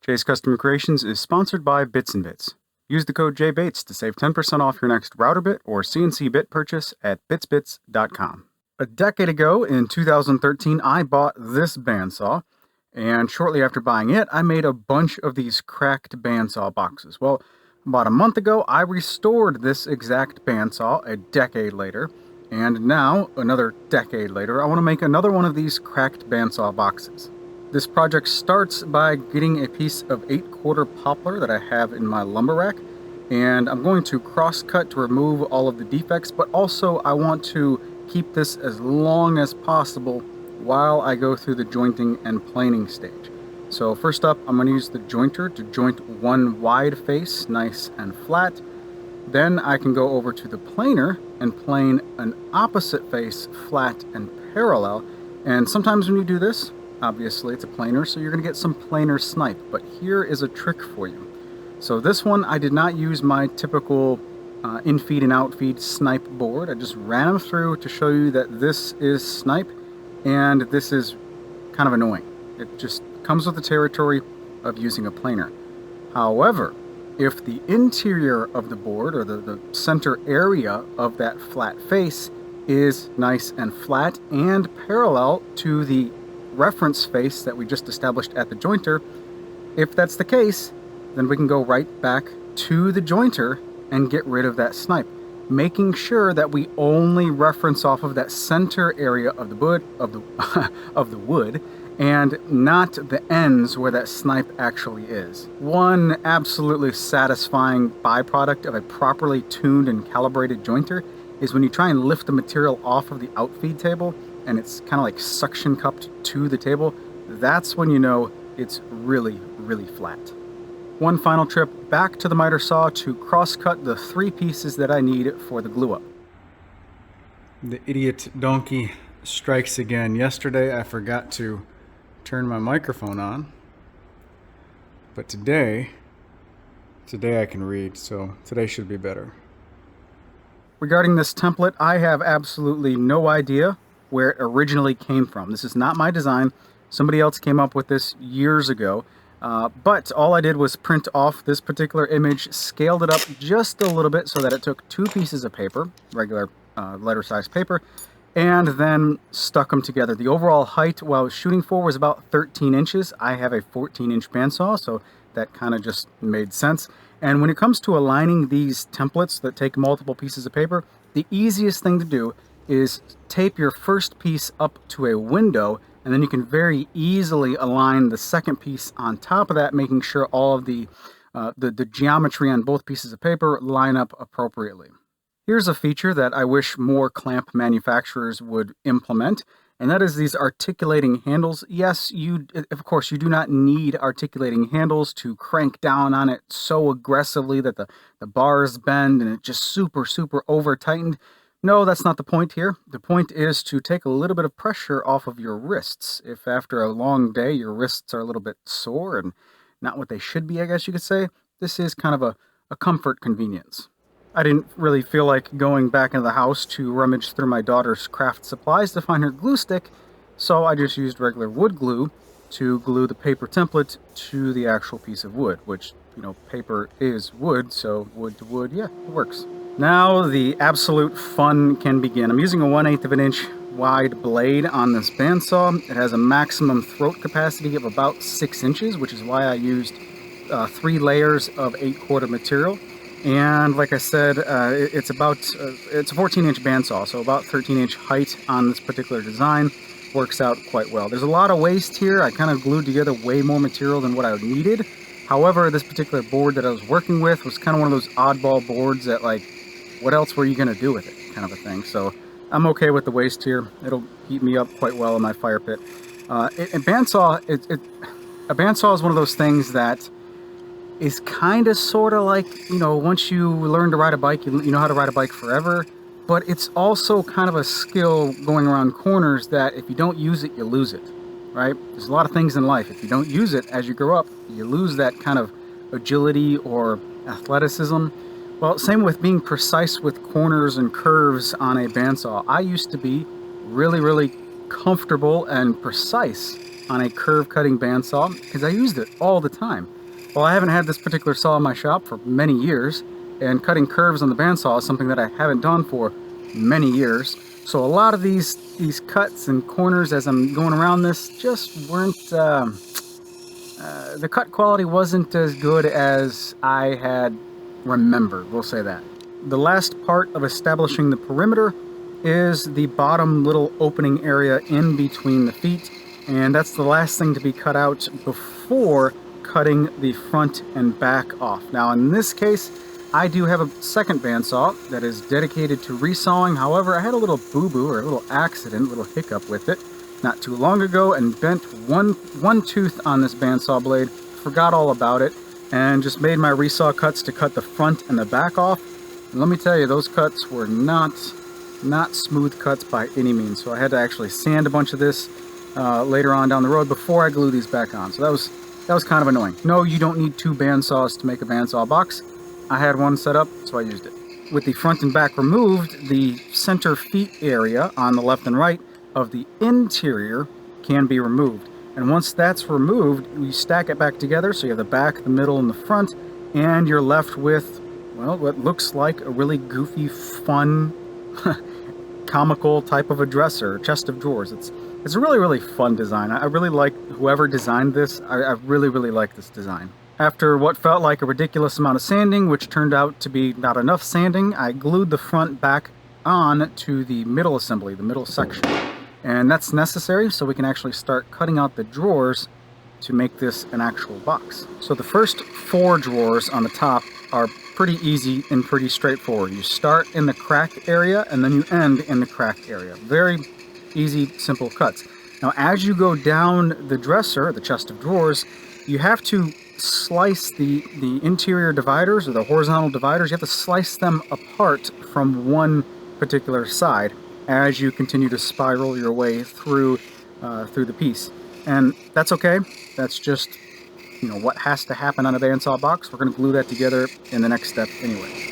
Jay's Custom Creations is sponsored by Bits and Bits. Use the code JBates to save 10% off your next router bit or CNC bit purchase at bitsbits.com. A decade ago, in 2013, I bought this bandsaw, and shortly after buying it, I made a bunch of these cracked bandsaw boxes. Well, about a month ago, I restored this exact bandsaw a decade later, and now, another decade later, I want to make another one of these cracked bandsaw boxes. This project starts by getting a piece of 8/4 poplar that I have in my lumber rack, and I'm going to cross cut to remove all of the defects, but also I want to keep this as long as possible while I go through the jointing and planing stage. So first up, I'm going to use the jointer to joint one wide face nice and flat. Then I can go over to the planer and plane an opposite face flat and parallel. And sometimes when you do this, obviously it's a planer, so you're going to get some planer snipe, but here is a trick for you. So this one, I did not use my typical in-feed and out-feed snipe board. I just ran them through to show you that this is snipe, and this is kind of annoying. It just comes with the territory of using a planer. However, if the interior of the board, or the center area of that flat face, is nice and flat and parallel to the reference face that we just established at the jointer, if that's the case, then we can go right back to the jointer and get rid of that snipe, making sure that we only reference off of that center area of the wood, of the wood, and not the ends where that snipe actually is. One absolutely satisfying byproduct of a properly tuned and calibrated jointer is when you try and lift the material off of the outfeed table and it's kind of like suction cupped to the table. That's when you know it's really, really flat. One final trip back to the miter saw to cross-cut the 3 pieces that I need for the glue-up. The idiot donkey strikes again. Yesterday I forgot to turn my microphone on, but today I can read, so today should be better. Regarding this template, I have absolutely no idea where it originally came from. This is not my design. Somebody else came up with this years ago. But all I did was print off this particular image, scaled it up just a little bit so that it took 2 pieces of paper, regular letter size paper, and then stuck them together. The overall height, while I was shooting for, was about 13 inches. I have a 14-inch bandsaw, so that kind of just made sense. And when it comes to aligning these templates that take multiple pieces of paper, the easiest thing to do is tape your first piece up to a window, and then you can very easily align the second piece on top of that, making sure all of the geometry on both pieces of paper line up appropriately. Here's a feature that I wish more clamp manufacturers would implement, and that is these articulating handles. Yes, of course, you do not need articulating handles to crank down on it so aggressively that the bars bend and it just super, super over-tightened. No, that's not the point here. The point is to take a little bit of pressure off of your wrists. If after a long day your wrists are a little bit sore and not what they should be, I guess you could say, this is kind of a comfort convenience. I didn't really feel like going back into the house to rummage through my daughter's craft supplies to find her glue stick, so I just used regular wood glue to glue the paper template to the actual piece of wood, which, you know, paper is wood, so wood to wood, yeah, it works. Now the absolute fun can begin. I'm using a 1/8 of an inch wide blade on this bandsaw. It has a maximum throat capacity of about 6 inches, which is why I used 3 layers of 8/4 material. And like I said, it's a 14-inch bandsaw, so about 13-inch height on this particular design works out quite well. There's a lot of waste here. I kind of glued together way more material than what I needed. However, this particular board that I was working with was kind of one of those oddball boards that, like, what else were you going to do with it, kind of a thing. So I'm okay with the waste here. It'll heat me up quite well in my fire pit. A bandsaw is one of those things that is kind of sort of like, you know, once you learn to ride a bike, you know how to ride a bike forever. But it's also kind of a skill going around corners that if you don't use it, you lose it, right? There's a lot of things in life. If you don't use it as you grow up, you lose that kind of agility or athleticism. Well, same with being precise with corners and curves on a bandsaw. I used to be really, really comfortable and precise on a curve cutting bandsaw because I used it all the time. Well, I haven't had this particular saw in my shop for many years, and cutting curves on the bandsaw is something that I haven't done for many years. So a lot of these cuts and corners as I'm going around this just weren't, the cut quality wasn't as good as I had remembered, we'll say that. The last part of establishing the perimeter is the bottom little opening area in between the feet, and that's the last thing to be cut out before cutting the front and back off. Now in this case, I do have a second bandsaw that is dedicated to resawing. However, I had a little boo-boo or a little accident, a little hiccup with it not too long ago and bent one tooth on this bandsaw blade, forgot all about it, and just made my resaw cuts to cut the front and the back off. And let me tell you, those cuts were not smooth cuts by any means. So I had to actually sand a bunch of this later on down the road before I glue these back on. So that was kind of annoying. No, you don't need two bandsaws to make a bandsaw box. I had one set up, so I used it. With the front and back removed, the center feet area on the left and right of the interior can be removed. And once that's removed, you stack it back together, so you have the back, the middle, and the front, and you're left with, well, what looks like a really goofy, fun, comical type of a dresser, chest of drawers. It's a really, really fun design. I really like whoever designed this. I really, really like this design. After what felt like a ridiculous amount of sanding, which turned out to be not enough sanding, I glued the front back on to the middle assembly, the middle section. And that's necessary so we can actually start cutting out the drawers to make this an actual box. So the first 4 drawers on the top are pretty easy and pretty straightforward. You start in the crack area and then you end in the crack area. Very easy, simple cuts. Now as you go down the dresser, the chest of drawers, you have to slice the interior dividers or the horizontal dividers. You have to slice them apart from one particular side as you continue to spiral your way through the piece. And that's okay. That's just, you know, what has to happen on a bandsaw box. We're going to glue that together in the next step anyway.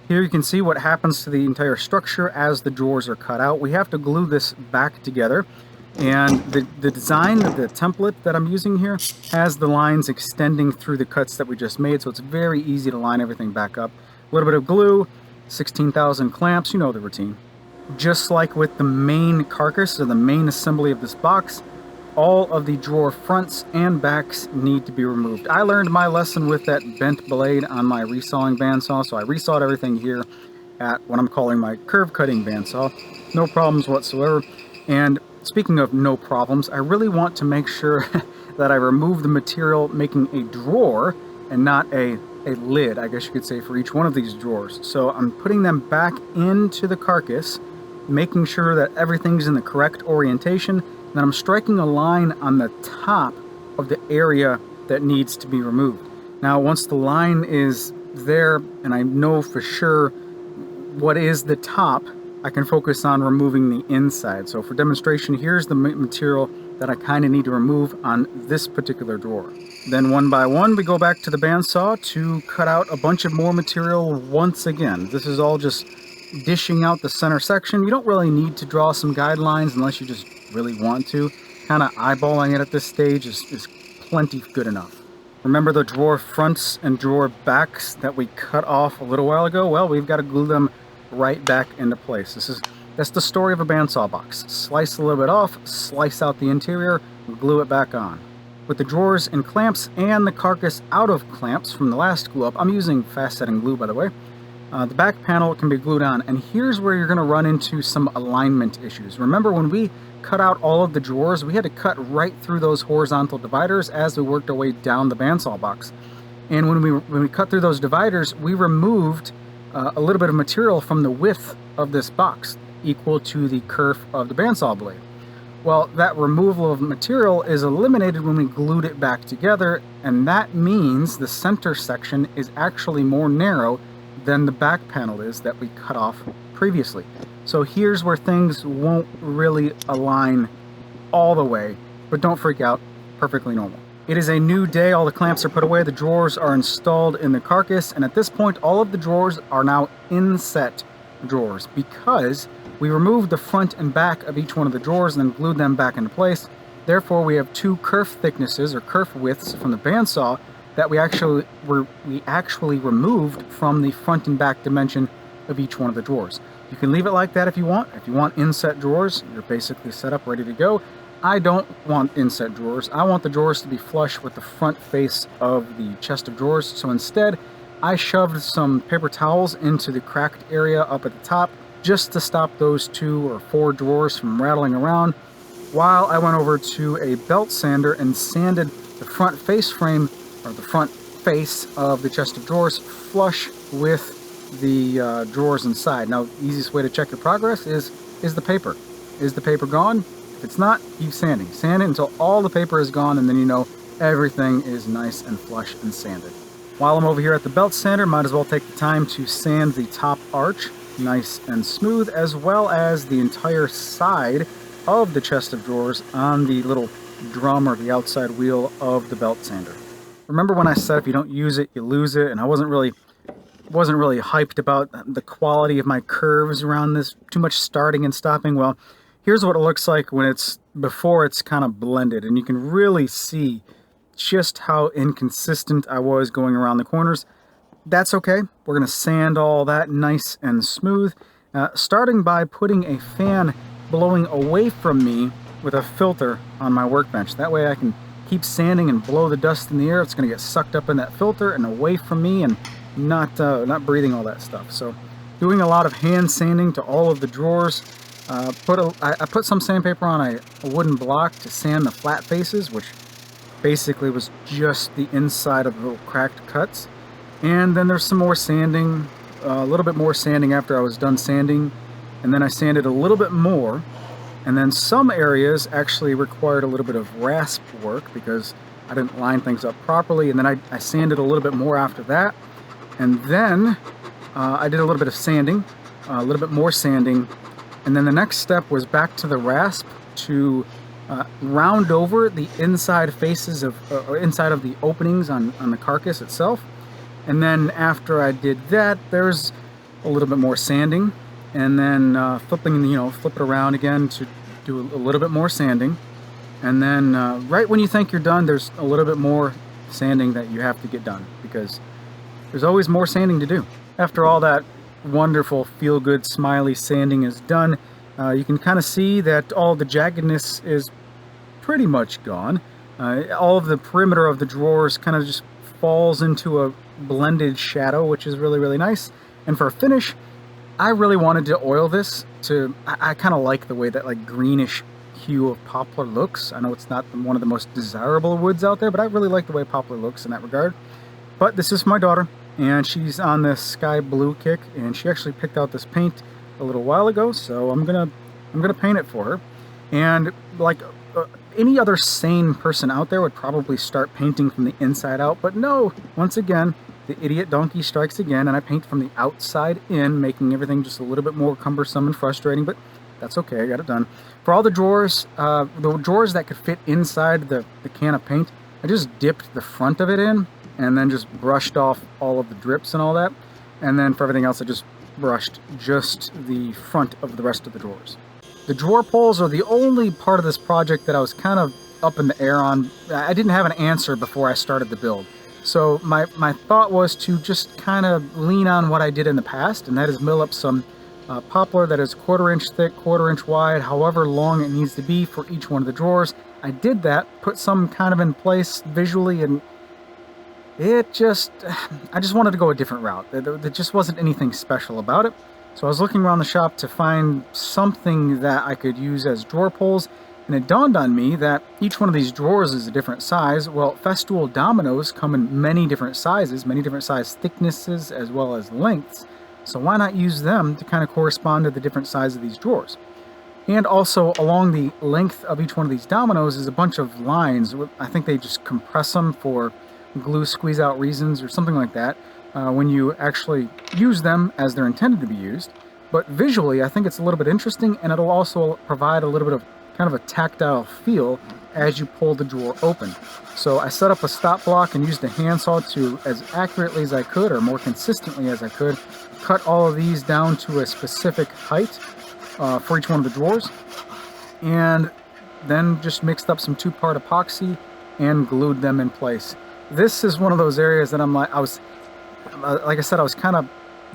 Here you can see what happens to the entire structure as the drawers are cut out. We have to glue this back together, and the design, the template that I'm using here, has the lines extending through the cuts that we just made, so it's very easy to line everything back up. A little bit of glue, 16,000 clamps, you know the routine. Just like with the main carcass or the main assembly of this box, all of the drawer fronts and backs need to be removed. I learned my lesson with that bent blade on my resawing bandsaw, so I resawed everything here at what I'm calling my curve cutting bandsaw. No problems whatsoever. And speaking of no problems, I really want to make sure that I remove the material making a drawer and not a lid, I guess you could say, for each one of these drawers. So I'm putting them back into the carcass, making sure that everything's in the correct orientation. Then I'm striking a line on the top of the area that needs to be removed. Now, once the line is there and I know for sure what is the top, I can focus on removing the inside. So for demonstration, here's the material that I kind of need to remove on this particular drawer. Then one by one, we go back to the bandsaw to cut out a bunch of more material once again. This is all just dishing out the center section. You don't really need to draw some guidelines unless you just really want to. Kind of eyeballing it at this stage is plenty good enough. Remember the drawer fronts and drawer backs that we cut off a little while ago? Well, we've got to glue them right back into place. That's the story of a bandsaw box. Slice a little bit off, slice out the interior, and glue it back on. With the drawers and clamps and the carcass out of clamps from the last glue up, I'm using fast setting glue, by the way. The back panel can be glued on, and here's where you're going to run into some alignment issues. Remember when we cut out all of the drawers, we had to cut right through those horizontal dividers as we worked our way down the bandsaw box. And when we cut through those dividers, we removed a little bit of material from the width of this box, equal to the kerf of the bandsaw blade. Well, that removal of material is eliminated when we glued it back together, and that means the center section is actually more narrow than the back panel is that we cut off previously. So here's where things won't really align all the way but don't freak out, perfectly normal. It is a new day, all the clamps are put away, the drawers are installed in the carcass, and at this point all of the drawers are now inset drawers because we removed the front and back of each one of the drawers and then glued them back into place. Therefore, we have two kerf thicknesses or kerf widths from the bandsaw that we actually removed from the front and back dimension of each one of the drawers. You can leave it like that if you want. If you want inset drawers, you're basically set up, ready to go. I don't want inset drawers. I want the drawers to be flush with the front face of the chest of drawers. So instead, I shoved some paper towels into the cracked area up at the top just to stop those 2 or 4 drawers from rattling around, while I went over to a belt sander and sanded the front face frame, or the front face of the chest of drawers, flush with the drawers inside. Now, the easiest way to check your progress is the paper. Is the paper gone? If it's not, keep sanding. Sand it until all the paper is gone, and then you know everything is nice and flush and sanded. While I'm over here at the belt sander, might as well take the time to sand the top arch nice and smooth, as well as the entire side of the chest of drawers on the little drum or the outside wheel of the belt sander. Remember when I said if you don't use it, you lose it, and I wasn't really hyped about the quality of my curves around this, too much starting and stopping? Well, here's what it looks like when before it's kind of blended, and you can really see just how inconsistent I was going around the corners. That's okay. We're going to sand all that nice and smooth, starting by putting a fan blowing away from me with a filter on my workbench. That way I can keep sanding and blow the dust in the air. It's going to get sucked up in that filter and away from me, and not breathing all that stuff. So doing a lot of hand sanding to all of the drawers. I put some sandpaper on a wooden block to sand the flat faces, which basically was just the inside of the little cracked cuts. And then there's some more sanding, a little bit more sanding after I was done sanding, and then I sanded a little bit more, and then some areas actually required a little bit of rasp work because I didn't line things up properly, and then I sanded a little bit more after that, and then I did a little bit of sanding, a little bit more sanding, and then the next step was back to the rasp to round over the inside faces of, or inside of the openings on the carcass itself. And then after I did that, there's a little bit more sanding, and then flip it around again to do a little bit more sanding. And then right when you think you're done, there's a little bit more sanding that you have to get done, because there's always more sanding to do. After all that wonderful, feel-good, smiley sanding is done, you can kind of see that all the jaggedness is pretty much gone. All of the perimeter of the drawers kind of just falls into a blended shadow, which is really, really nice. And for a finish, I really wanted to oil this I kind of like the way that like greenish hue of poplar looks. I know it's not one of the most desirable woods out there, but I really like the way poplar looks in that regard. But this is my daughter, and she's on this sky blue kick, and she actually picked out this paint a little while ago, so I'm gonna paint it for her. And like any other sane person out there would probably start painting from the inside out, but no, once again, the idiot donkey strikes again, and I paint from the outside in, making everything just a little bit more cumbersome and frustrating, but that's okay, I got it done. For all the drawers that could fit inside the can of paint, I just dipped the front of it in, and then just brushed off all of the drips and all that. And then for everything else, I just brushed just the front of the rest of the drawers. The drawer pulls are the only part of this project that I was kind of up in the air on. I didn't have an answer before I started the build. So my thought was to just kind of lean on what I did in the past, and that is mill up some poplar that is 1/4 inch thick, 1/4 inch wide, however long it needs to be for each one of the drawers. I did that, put some kind of in place visually, and I just wanted to go a different route. There just wasn't anything special about it. So I was looking around the shop to find something that I could use as drawer pulls, and it dawned on me that each one of these drawers is a different size. Well, festool dominoes come in many different sizes, many different size thicknesses as well as lengths. So why not use them to kind of correspond to the different size of these drawers? And also along the length of each one of these dominoes is a bunch of lines. I think they just compress them for glue squeeze out reasons or something like that when you actually use them as they're intended to be used. But visually, I think it's a little bit interesting, and it'll also provide a little bit of kind of a tactile feel as you pull the drawer open. So I set up a stop block and used the handsaw to, as accurately as I could, or more consistently as I could, cut all of these down to a specific height for each one of the drawers, and then just mixed up some 2-part epoxy and glued them in place. This is one of those areas that like I said, I was kind of,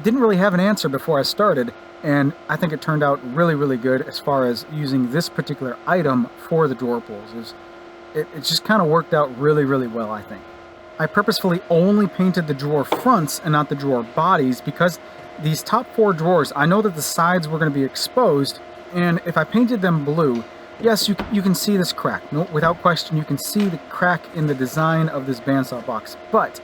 didn't really have an answer before I started, and I think it turned out really, really good as far as using this particular item for the drawer pulls. It just kind of worked out really, really well, I think. I purposefully only painted the drawer fronts and not the drawer bodies because these top 4 drawers, I know that the sides were going to be exposed, and if I painted them blue, yes, you can see this crack. No, without question, you can see the crack in the design of this bandsaw box. But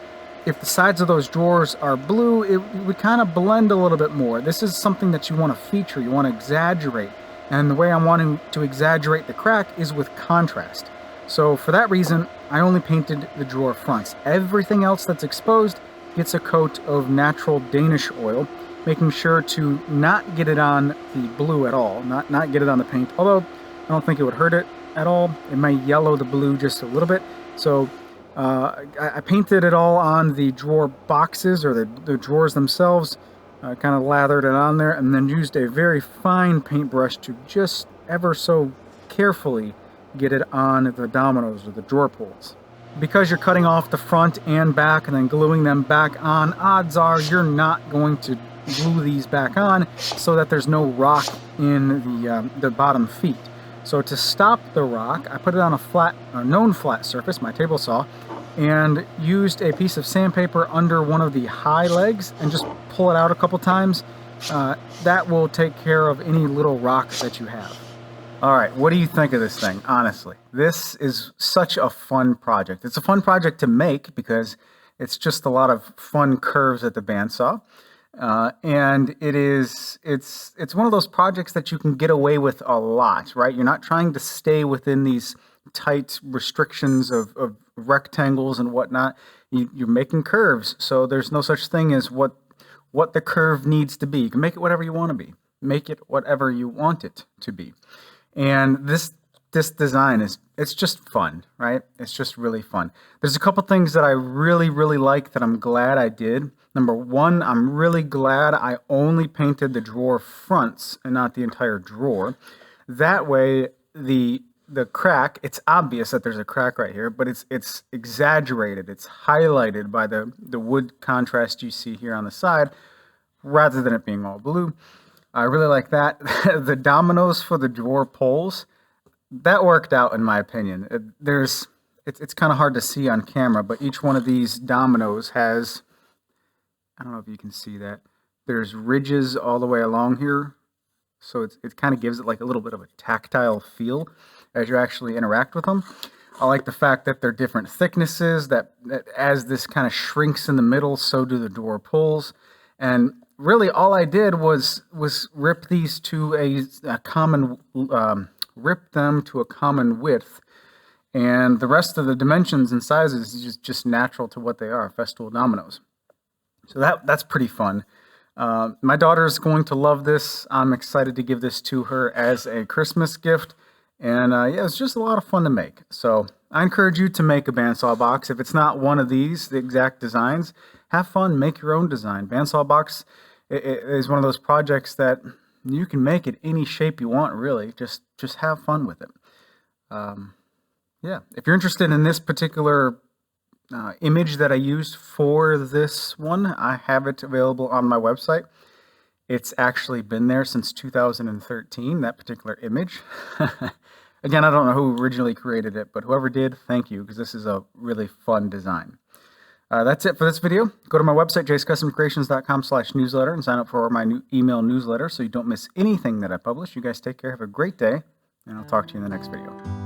if the sides of those drawers are blue, it would kind of blend a little bit more. This is something that you want to feature, you want to exaggerate. And the way I'm wanting to exaggerate the crack is with contrast. So for that reason, I only painted the drawer fronts. Everything else that's exposed gets a coat of natural Danish oil, making sure to not get it on the blue at all, not get it on the paint, although I don't think it would hurt it at all. It may yellow the blue just a little bit. So I painted it all on the drawer boxes, or the drawers themselves, kind of lathered it on there, and then used a very fine paintbrush to just ever so carefully get it on the dominoes or the drawer pulls. Because you're cutting off the front and back and then gluing them back on, odds are you're not going to glue these back on so that there's no rock in the bottom feet. So to stop the rock, I put it on a known flat surface, my table saw, and used a piece of sandpaper under one of the high legs and just pull it out a couple times. That will take care of any little rocks that you have. Alright, what do you think of this thing, honestly? This is such a fun project. It's a fun project to make because it's just a lot of fun curves at the bandsaw. And it's one of those projects that you can get away with a lot, right? You're not trying to stay within these tight restrictions of rectangles and whatnot. You're making curves, so there's no such thing as what the curve needs to be. You can make it whatever you want to be. Make it whatever you want it to be. And this design it's just fun, right? It's just really fun. There's a couple things that I really, really like that I'm glad I did. Number one, I'm really glad I only painted the drawer fronts and not the entire drawer. That way, the crack, it's obvious that there's a crack right here, but it's exaggerated. It's highlighted by the wood contrast you see here on the side, rather than it being all blue. I really like that. The dominoes for the drawer pulls, that worked out in my opinion. It's kind of hard to see on camera, but each one of these dominoes has, I don't know if you can see that, there's ridges all the way along here, so it kind of gives it like a little bit of a tactile feel as you actually interact with them. I like the fact that they're different thicknesses, that as this kind of shrinks in the middle, so do the drawer pulls. And really all I did was rip these to a common, rip them to a common width, and the rest of the dimensions and sizes is just natural to what they are, Festool dominoes. So that's pretty fun. My daughter's going to love this. I'm excited to give this to her as a Christmas gift, and yeah, it's just a lot of fun to make. So I encourage you to make a bandsaw box. If it's not one of these, the exact designs, have fun, make your own design. Bandsaw box is one of those projects that you can make it any shape you want, really. Just have fun with it. Yeah, if you're interested in this particular image that I used for this one, I have it available on my website. It's actually been there since 2013, that particular image. Again, I don't know who originally created it, but whoever did, thank you, because this is a really fun design. That's it for this video. Go to my website, jayscustomcreations.com/newsletter, and sign up for my new email newsletter so you don't miss anything that I publish. You guys take care, have a great day, and I'll talk to you in the next video.